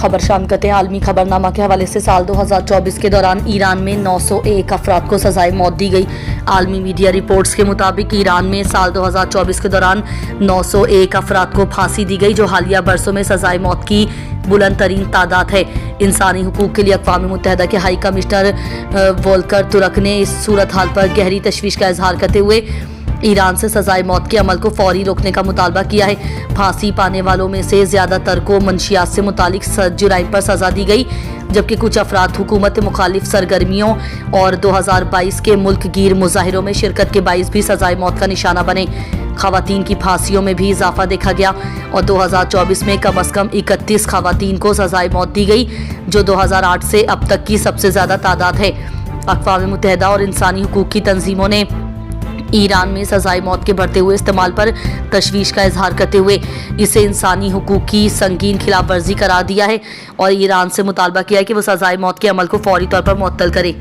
खबर शामिल करते हैं आलमी खबरनामा के हवाले से। साल 2024 के दौरान ईरान में 901 अफराद को सजाए मौत दी गई। आलमी मीडिया रिपोर्ट्स के मुताबिक ईरान में साल 2024 के दौरान 901 अफराद को फांसी दी गई, जो हालिया बरसों में सजाए मौत की बुलंद तरीन तादाद है। इंसानी हुकूक के लिए अक़वाम मुत्तहिदा के हाई कमिश्नर वोल्कर तुर्क ने इस सूरत हाल पर गहरी तशवीश का इजहार करते हुए ईरान से सजाए मौत के अमल को फौरी रोकने का मुतालबा किया है। फांसी पाने वालों में से ज़्यादातर को मंशियात से मुतालिक जुराइम पर सज़ा दी गई, जबकि कुछ अफराद हुकूमत मुखालिफ सरगर्मियों और 2022 के मुल्क गिर मुजाहिरों में शिरकत के बाइस भी सजाए मौत का निशाना बने। खवातीन की फांसियों में भी इजाफा देखा गया और 2024 में कम अज़ कम 31 खवातीन को सजाए मौत दी गई, जो 2008 से अब तक की सबसे ज़्यादा तादाद है। अक़वाम मुत्तहिदा और इंसानी हुकूक की तंजीमों ने ईरान में सजाए मौत के बढ़ते हुए इस्तेमाल पर तशवीश का इजहार करते हुए इसे इंसानी हुकूक की संगीन खिलाफ वर्जी करार दिया है और ईरान से मुतालबा किया है कि वो सजाए मौत के अमल को फौरी तौर पर मुअत्तल करे।